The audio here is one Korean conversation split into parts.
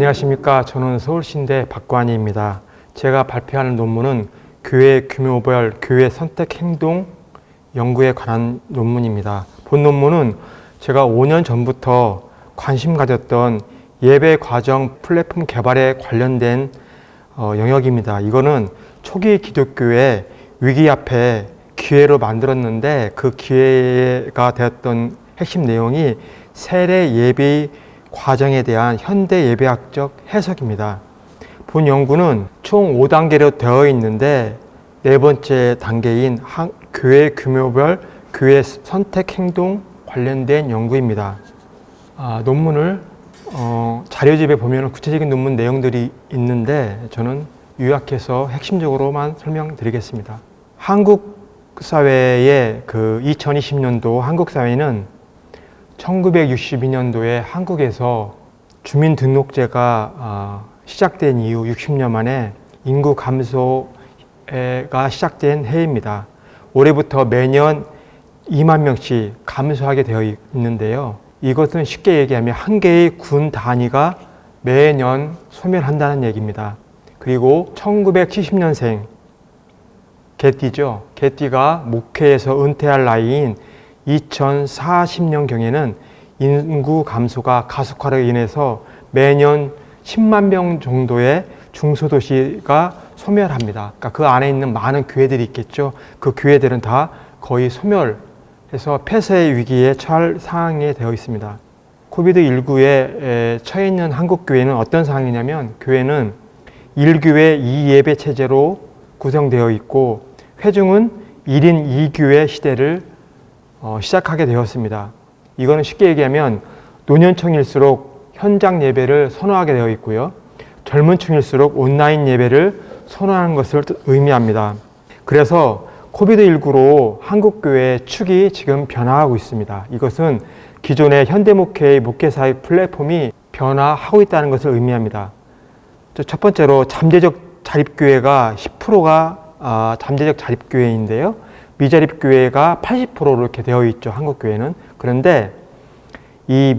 안녕하십니까. 저는 서울신대 박관희입니다. 제가 발표하는 논문은 교회 규모별 교회 선택 행동 연구에 관한 논문입니다. 본 논문은 제가 5년 전부터 관심 가졌던 예배 과정 플랫폼 개발에 관련된 영역입니다. 이거는 초기 기독교의 위기 앞에 기회로 만들었는데 그 기회가 되었던 핵심 내용이 세례 예배 과정에 대한 현대 예배학적 해석입니다. 본 연구는 총 5단계로 되어 있는데 네 번째 단계인 교회 규모별 교회 선택 행동 관련된 연구입니다. 논문을 자료집에 보면 구체적인 논문 내용들이 있는데 저는 요약해서 핵심적으로만 설명드리겠습니다. 한국 사회의 2020년도 한국 사회는 1962년도에 한국에서 주민등록제가 시작된 이후 60년 만에 인구 감소가 시작된 해입니다. 올해부터 매년 2만 명씩 감소하게 되어 있는데요. 이것은 쉽게 얘기하면 한 개의 군 단위가 매년 소멸한다는 얘기입니다. 그리고 1970년생 개띠죠. 개띠가 목회에서 은퇴할 나이인 2040년경에는 인구 감소가 가속화로 인해서 매년 10만 명 정도의 중소도시가 소멸합니다. 그러니까 그 안에 있는 많은 교회들이 있겠죠. 그 교회들은 다 거의 소멸해서 폐쇄의 위기에 처할 상황에 되어 있습니다. 코비드19에 처해 있는 한국 교회는 어떤 상황이냐면 교회는 1교회 2예배 체제로 구성되어 있고 회중은 1인 2교회 시대를 시작하게 되었습니다. 이거는 쉽게 얘기하면 노년층일수록 현장 예배를 선호하게 되어 있고요. 젊은 층일수록 온라인 예배를 선호하는 것을 의미합니다. 그래서 코비드19로 한국교회의 축이 지금 변화하고 있습니다. 이것은 기존의 현대목회의 목회사의 플랫폼이 변화하고 있다는 것을 의미합니다. 첫 번째로 잠재적 자립교회가 10%가 잠재적 자립교회인데요. 미자립교회가 80% 이렇게 되어 있죠. 한국교회는. 그런데 이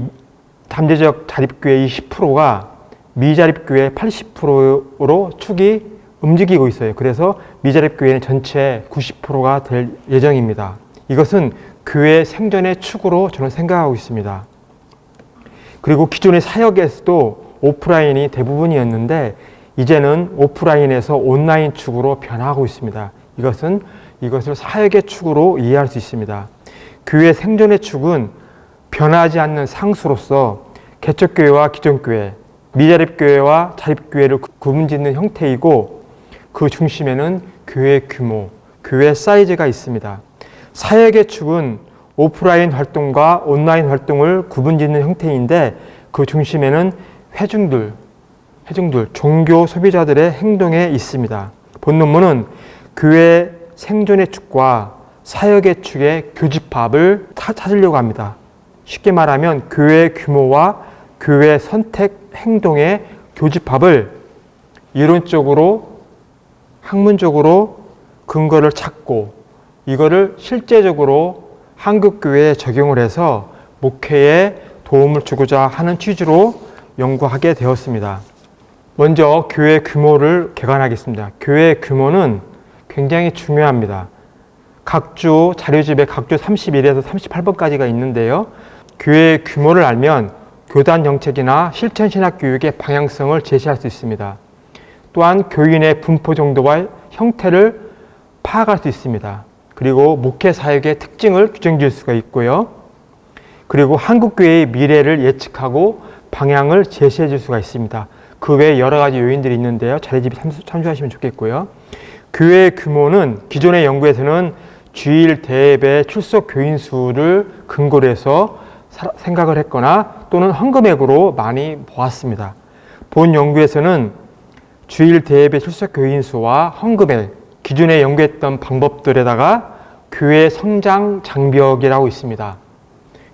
잠재적 자립교회의 10%가 미자립교회 80%로 축이 움직이고 있어요. 그래서 미자립교회는 전체 90%가 될 예정입니다. 이것은 교회 생존의 축으로 저는 생각하고 있습니다. 그리고 기존의 사역에서도 오프라인이 대부분이었는데 이제는 오프라인에서 온라인 축으로 변화하고 있습니다. 이것을 사역의 축으로 이해할 수 있습니다. 교회 생존의 축은 변하지 않는 상수로서 개척교회와 기존교회, 미자립교회와 자립교회를 구분짓는 형태이고 그 중심에는 교회 규모, 교회 사이즈가 있습니다. 사역의 축은 오프라인 활동과 온라인 활동을 구분짓는 형태인데 그 중심에는 회중들, 종교 소비자들의 행동에 있습니다. 본 논문은 교회 생존의 축과 사역의 축의 교집합을 찾으려고 합니다. 쉽게 말하면 교회 규모와 교회 선택 행동의 교집합을 이론적으로, 학문적으로 근거를 찾고 이거를 실제적으로 한국교회에 적용을 해서 목회에 도움을 주고자 하는 취지로 연구하게 되었습니다. 먼저 교회 규모를 개관하겠습니다. 교회 규모는 굉장히 중요합니다. 각주 자료집에 각주 31에서 38번까지가 있는데요. 교회 규모를 알면 교단 정책이나 실천 신학 교육의 방향성을 제시할 수 있습니다. 또한 교인의 분포 정도와 형태를 파악할 수 있습니다. 그리고 목회 사역의 특징을 규정지을 수가 있고요. 그리고 한국교회의 미래를 예측하고 방향을 제시해 줄 수가 있습니다. 그 외에 여러 가지 요인들이 있는데요. 자료집에 참조하시면 좋겠고요. 교회 규모는 기존의 연구에서는 주일 대예배 출석 교인 수를 근거로 해서 생각을 했거나 또는 헌금액으로 많이 보았습니다. 본 연구에서는 주일 대예배 출석 교인 수와 헌금액, 기존에 연구했던 방법들에다가 교회 성장 장벽이라고 있습니다.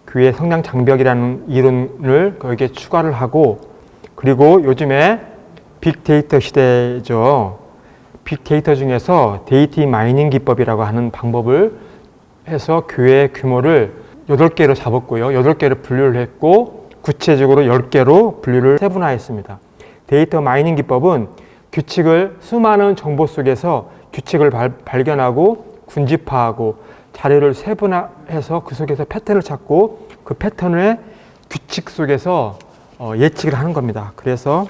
교회 성장 장벽이라는 이론을 거기에 추가를 하고 그리고 요즘에 빅데이터 시대죠. 빅데이터 중에서 데이터 마이닝 기법이라고 하는 방법을 해서 교회 규모를 8개로 잡았고요. 8개를 분류를 했고 구체적으로 10개로 분류를 세분화했습니다. 데이터 마이닝 기법은 수많은 정보 속에서 규칙을 발견하고 군집화하고 자료를 세분화해서 그 속에서 패턴을 찾고 그 패턴의 규칙 속에서 예측을 하는 겁니다. 그래서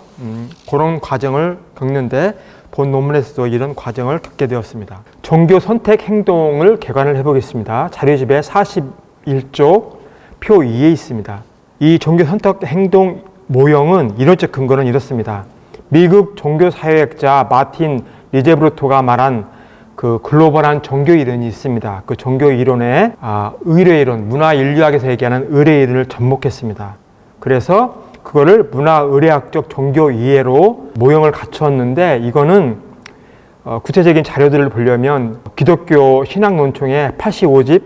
그런 과정을 겪는데 본 논문에서도 이런 과정을 겪게 되었습니다. 종교 선택 행동을 개관을 해보겠습니다. 자료집에 41쪽 표 2에 있습니다. 이 종교 선택 행동 모형은 이론적 근거는 이렇습니다. 미국 종교사회학자 마틴 리제브르토가 말한 그 글로벌한 종교 이론이 있습니다. 그 종교 이론에 의뢰 이론, 문화 인류학에서 얘기하는 의뢰 이론을 접목했습니다. 그래서 그거를 문화 의뢰학적 종교 이해로 모형을 갖추었는데 이거는 구체적인 자료들을 보려면 기독교 신학논총의 85집,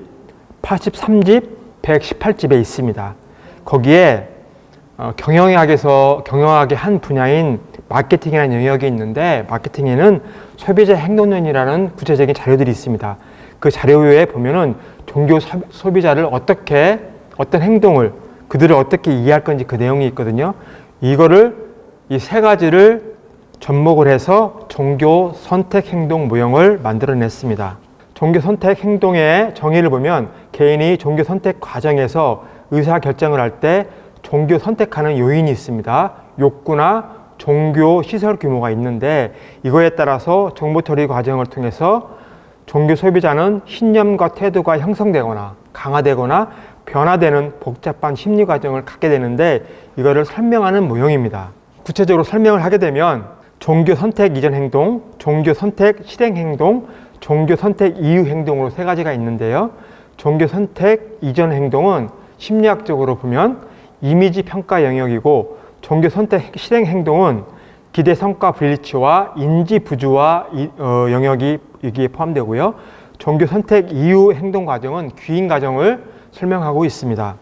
83집, 118집에 있습니다. 거기에 경영학의 한 분야인 마케팅이라는 영역이 있는데 마케팅에는 소비자 행동론이라는 구체적인 자료들이 있습니다. 그 자료에 보면은 종교 소비자를 어떤 행동을 그들을 어떻게 이해할 건지 그 내용이 있거든요. 이 세 가지를 접목을 해서 종교 선택 행동 모형을 만들어냈습니다. 종교 선택 행동의 정의를 보면 개인이 종교 선택 과정에서 의사 결정을 할 때 종교 선택하는 요인이 있습니다. 욕구나 종교 시설 규모가 있는데 이거에 따라서 정보 처리 과정을 통해서 종교 소비자는 신념과 태도가 형성되거나 강화되거나 변화되는 복잡한 심리 과정을 갖게 되는데 이거를 설명하는 모형입니다. 구체적으로 설명을 하게 되면 종교 선택 이전 행동, 종교 선택 실행 행동, 종교 선택 이후 행동으로 세 가지가 있는데요. 종교 선택 이전 행동은 심리학적으로 보면 이미지 평가 영역이고 종교 선택 실행 행동은 기대 성과 불일치와 인지 부조화 영역이 여기에 포함되고요. 종교 선택 이후 행동 과정은 귀인 과정을 설명하고 있습니다.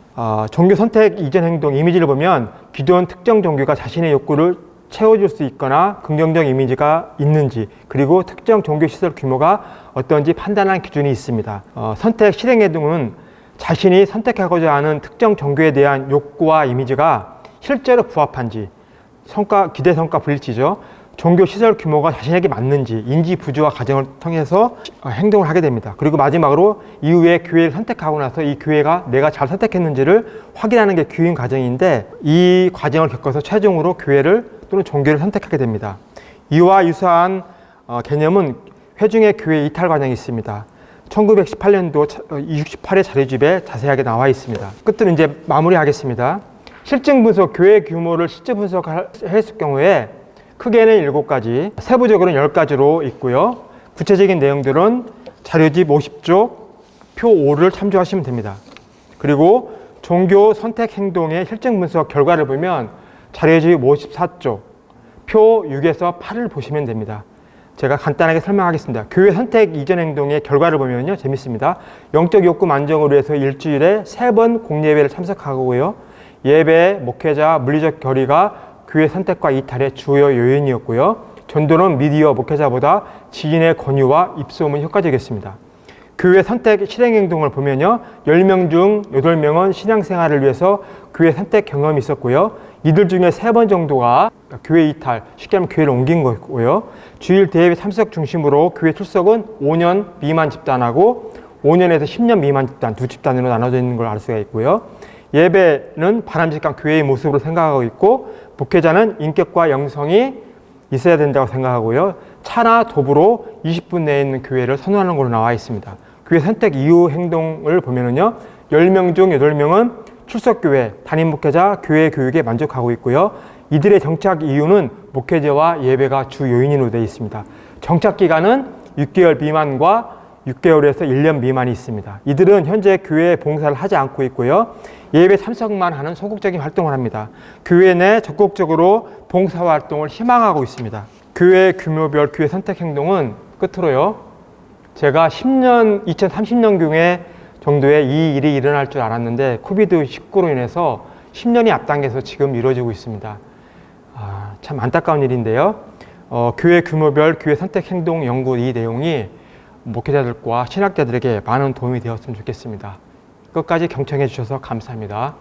종교 선택 이전 행동 이미지를 보면 기존 특정 종교가 자신의 욕구를 채워줄 수 있거나 긍정적 이미지가 있는지 그리고 특정 종교 시설 규모가 어떤지 판단하는 기준이 있습니다. 선택 실행 행동은 자신이 선택하고자 하는 특정 종교에 대한 욕구와 이미지가 실제로 부합한지 기대 성과 불일치죠. 종교 시설 규모가 자신에게 맞는지 인지 부조화 과정을 통해서 행동을 하게 됩니다. 그리고 마지막으로 이후에 교회를 선택하고 나서 이 교회가 내가 잘 선택했는지를 확인하는 게 귀인 과정인데 이 과정을 겪어서 최종으로 교회를 또는 종교를 선택하게 됩니다. 이와 유사한 개념은 회중의 교회 이탈 과정이 있습니다. 1918년도 68회 자료집에 자세하게 나와 있습니다. 끝으로 이제 마무리하겠습니다. 실증 분석, 교회 규모를 실제 분석했을 경우에 크게는 7가지, 세부적으로는 10가지로 있고요. 구체적인 내용들은 자료집 50쪽 표 5를 참조하시면 됩니다. 그리고 종교 선택 행동의 실증 분석 결과를 보면 자료집 54쪽 표 6에서 8을 보시면 됩니다. 제가 간단하게 설명하겠습니다. 교회 선택 이전 행동의 결과를 보면요. 재밌습니다. 영적 욕구 만족을 위해서 일주일에 3번 공예배를 참석하고요. 예배, 목회자, 물리적 결의가 교회 선택과 이탈의 주요 요인이었고요. 전도는 미디어, 목회자보다 지인의 권유와 입소문이 효과적이었습니다. 교회 선택 실행 행동을 보면요. 10명 중 8명은 신앙생활을 위해서 교회 선택 경험이 있었고요. 이들 중에 3번 정도가 교회 이탈, 쉽게 하면 교회를 옮긴 거고요. 주일 대예배 참석 중심으로 교회 출석은 5년 미만 집단하고 5년에서 10년 미만 집단, 두 집단으로 나눠져 있는 걸 알 수가 있고요. 예배는 바람직한 교회의 모습으로 생각하고 있고 목회자는 인격과 영성이 있어야 된다고 생각하고요. 차나 도구로 20분 내에 있는 교회를 선호하는 걸로 나와 있습니다. 교회 선택 이후 행동을 보면은요. 10명 중 8명은 출석교회, 담임 목회자, 교회 교육에 만족하고 있고요. 이들의 정착 이유는 목회자와 예배가 주 요인으로 되어 있습니다. 정착 기간은 6개월 미만과 6개월에서 1년 미만이 있습니다. 이들은 현재 교회 봉사를 하지 않고 있고요. 예배 참석만 하는 소극적인 활동을 합니다. 교회 내 적극적으로 봉사 활동을 희망하고 있습니다. 교회 규모별 교회 선택 행동은 끝으로요. 제가 2030년경에 정도에 이 일이 일어날 줄 알았는데 코비드19로 인해서 10년이 앞당겨서 지금 이루어지고 있습니다. 참 안타까운 일인데요. 교회 규모별 교회 선택 행동 연구 이 내용이 목회자들과 신학자들에게 많은 도움이 되었으면 좋겠습니다. 끝까지 경청해 주셔서 감사합니다.